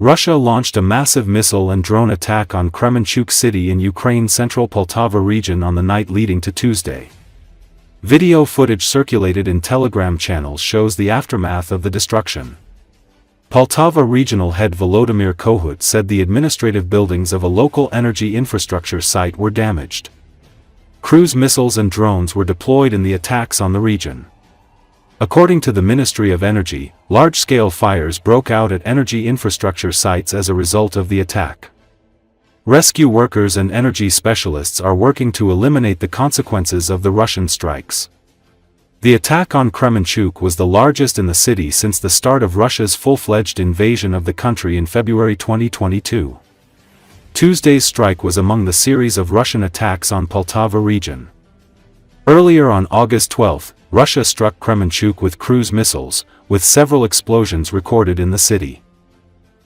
Russia launched a massive missile and drone attack on Kremenchuk city in Ukraine's central Poltava region on the night leading to Tuesday. Video footage circulated in Telegram channels shows the aftermath of the destruction. Poltava regional head Volodymyr Kohut said the administrative buildings of a local energy infrastructure site were damaged. Cruise missiles and drones were deployed in the attacks on the region. According to the Ministry of Energy, large-scale fires broke out at energy infrastructure sites as a result of the attack. Rescue workers and energy specialists are working to eliminate the consequences of the Russian strikes. The attack on Kremenchuk was the largest in the city since the start of Russia's full-fledged invasion of the country in February 2022. Tuesday's strike was among the series of Russian attacks on Poltava region. Earlier on August 12, Russia struck Kremenchuk with cruise missiles, with several explosions recorded in the city.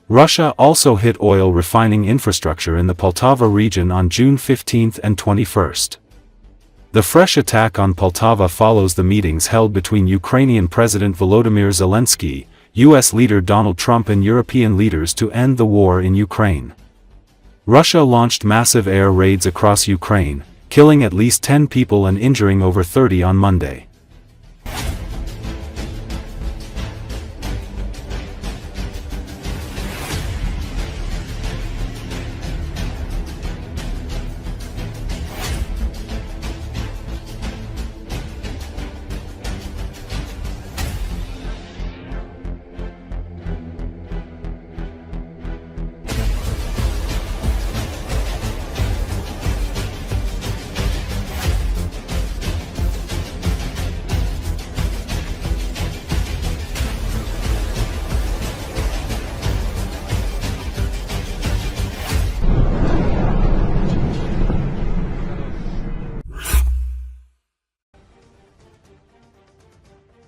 Russia also hit oil refining infrastructure in the Poltava region on June 15 and 21. The fresh attack on Poltava follows the meetings held between Ukrainian President Volodymyr Zelensky, US leader Donald Trump and European leaders to end the war in Ukraine. Russia launched massive air raids across Ukraine, killing at least 10 people and injuring over 30 on Monday.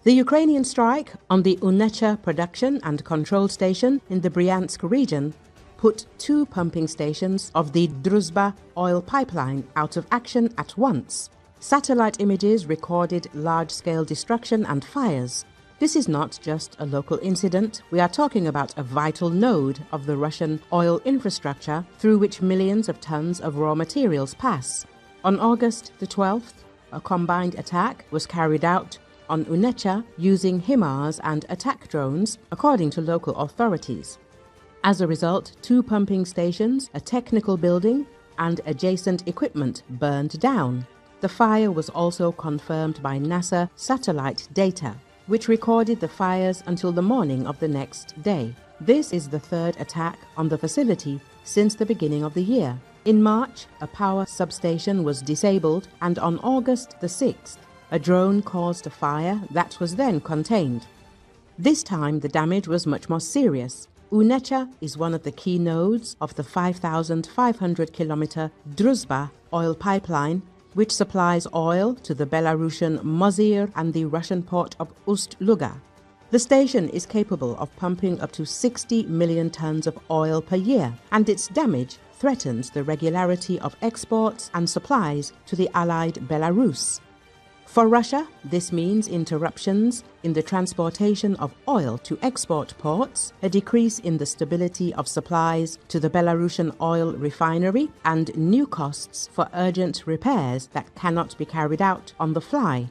The Ukrainian strike on the Unecha production and control station in the Bryansk region put 2 pumping stations of the Druzhba oil pipeline out of action at once. Satellite images recorded large-scale destruction and fires. This is not just a local incident. We are talking about a vital node of the Russian oil infrastructure through which millions of tons of raw materials pass. On August the 12th, a combined attack was carried out on Unecha using HIMARS and attack drones, according to local authorities. As a result, 2 pumping stations, a technical building, and adjacent equipment burned down. The fire was also confirmed by NASA satellite data, which recorded the fires until the morning of the next day. This is the 3rd attack on the facility since the beginning of the year. In March, a power substation was disabled, and on August the 6th, a drone caused a fire that was then contained. This time the damage was much more serious. Unecha is one of the key nodes of the 5,500-kilometer Druzhba oil pipeline, which supplies oil to the Belarusian Mozyr and the Russian port of Ust-Luga. The station is capable of pumping up to 60 million tons of oil per year, and its damage threatens the regularity of exports and supplies to the allied Belarus. For Russia, this means interruptions in the transportation of oil to export ports, a decrease in the stability of supplies to the Belarusian oil refinery, and new costs for urgent repairs that cannot be carried out on the fly.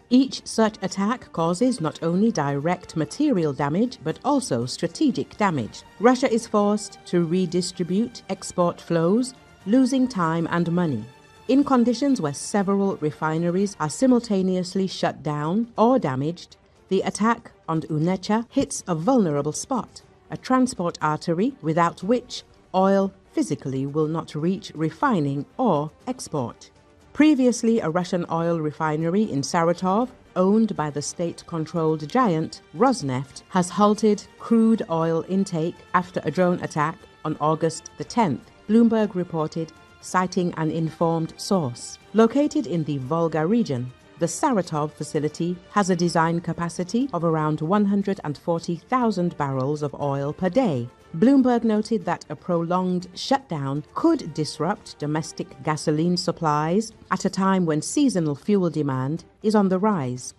Each such attack causes not only direct material damage but also strategic damage. Russia is forced to redistribute export flows, losing time and money. In conditions where several refineries are simultaneously shut down or damaged, the attack on Unecha hits a vulnerable spot, a transport artery without which oil physically will not reach refining or export. Previously, a Russian oil refinery in Saratov, owned by the state-controlled giant Rosneft, has halted crude oil intake after a drone attack on August the 10th, Bloomberg reported, citing an informed source. Located in the Volga region, the Saratov facility has a design capacity of around 140,000 barrels of oil per day. Bloomberg noted that a prolonged shutdown could disrupt domestic gasoline supplies at a time when seasonal fuel demand is on the rise.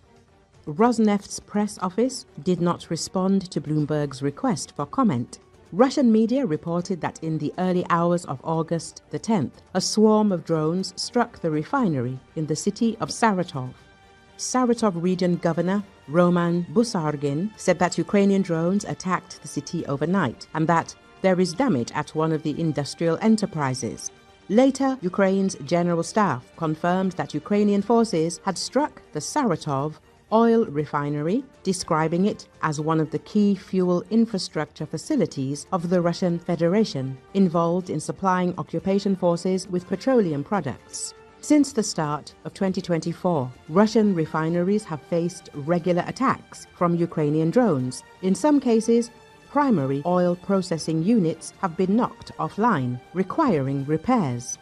Rosneft's press office did not respond to Bloomberg's request for comment. Russian media reported that in the early hours of August the 10th, a swarm of drones struck the refinery in the city of Saratov. Saratov region governor Roman Busargin said that Ukrainian drones attacked the city overnight and that there is damage at one of the industrial enterprises. Later, Ukraine's general staff confirmed that Ukrainian forces had struck the Saratov oil refinery, describing it as one of the key fuel infrastructure facilities of the Russian Federation, involved in supplying occupation forces with petroleum products. Since the start of 2024, Russian refineries have faced regular attacks from Ukrainian drones. In some cases, primary oil processing units have been knocked offline, requiring repairs.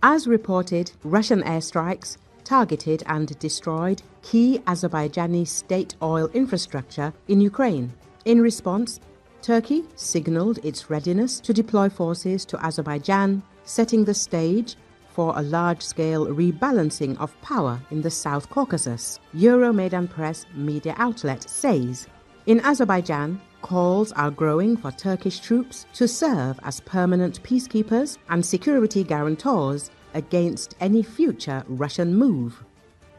As reported, Russian airstrikes targeted and destroyed key Azerbaijani state oil infrastructure in Ukraine. In response, Turkey signaled its readiness to deploy forces to Azerbaijan, setting the stage for a large-scale rebalancing of power in the South Caucasus, Euromaidan Press media outlet says. In Azerbaijan, calls are growing for Turkish troops to serve as permanent peacekeepers and security guarantors against any future Russian move.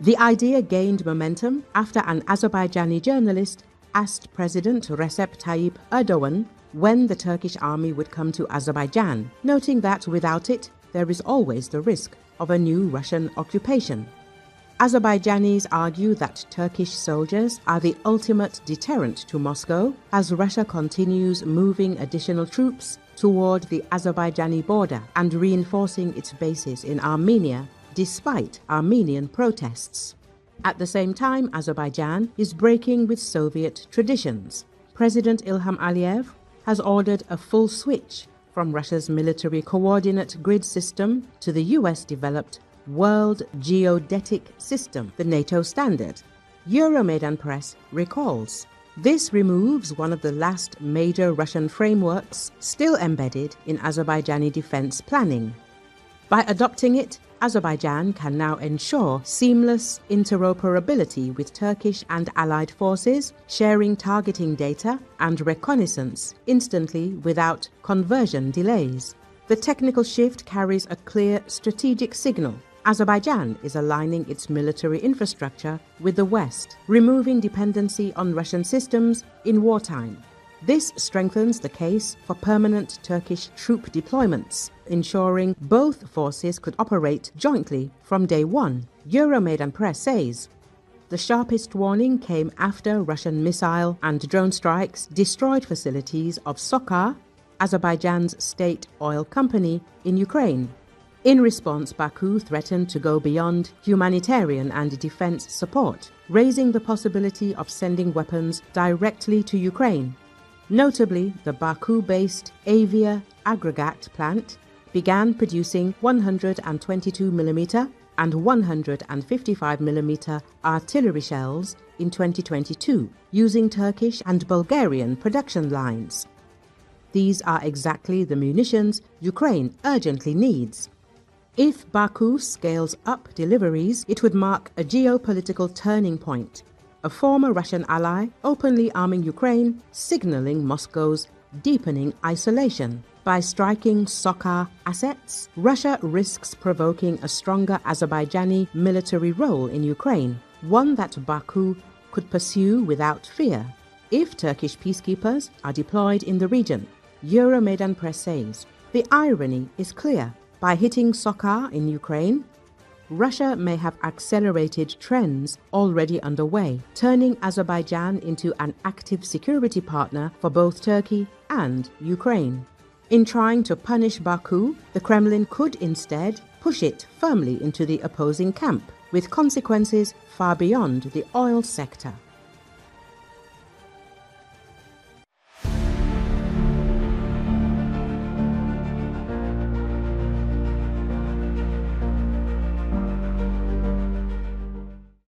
The idea gained momentum after an Azerbaijani journalist asked President Recep Tayyip Erdogan when the Turkish army would come to Azerbaijan, noting that without it, there is always the risk of a new Russian occupation. Azerbaijanis argue that Turkish soldiers are the ultimate deterrent to Moscow as Russia continues moving additional troops toward the Azerbaijani border and reinforcing its bases in Armenia despite Armenian protests. At the same time, Azerbaijan is breaking with Soviet traditions. President Ilham Aliyev has ordered a full switch from Russia's military coordinate grid system to the US-developed World Geodetic System, the NATO standard. Euromaidan Press recalls. This removes one of the last major Russian frameworks still embedded in Azerbaijani defense planning. By adopting it, Azerbaijan can now ensure seamless interoperability with Turkish and allied forces, sharing targeting data and reconnaissance instantly without conversion delays. The technical shift carries a clear strategic signal. Azerbaijan is aligning its military infrastructure with the West, removing dependency on Russian systems in wartime. This strengthens the case for permanent Turkish troop deployments, ensuring both forces could operate jointly from day one, Euromaidan Press says. The sharpest warning came after Russian missile and drone strikes destroyed facilities of Sokar, Azerbaijan's state oil company, in Ukraine. In response, Baku threatened to go beyond humanitarian and defense support, raising the possibility of sending weapons directly to Ukraine. Notably, the Baku-based Avia aggregate plant began producing 122mm and 155mm artillery shells in 2022, using Turkish and Bulgarian production lines. These are exactly the munitions Ukraine urgently needs. If Baku scales up deliveries, it would mark a geopolitical turning point. A former Russian ally openly arming Ukraine, signaling Moscow's deepening isolation. By striking Sokar assets, Russia risks provoking a stronger Azerbaijani military role in Ukraine, one that Baku could pursue without fear. If Turkish peacekeepers are deployed in the region, Euromaidan Press says, the irony is clear. By hitting Sokar in Ukraine, Russia may have accelerated trends already underway, turning Azerbaijan into an active security partner for both Turkey and Ukraine. In trying to punish Baku, the Kremlin could instead push it firmly into the opposing camp, with consequences far beyond the oil sector.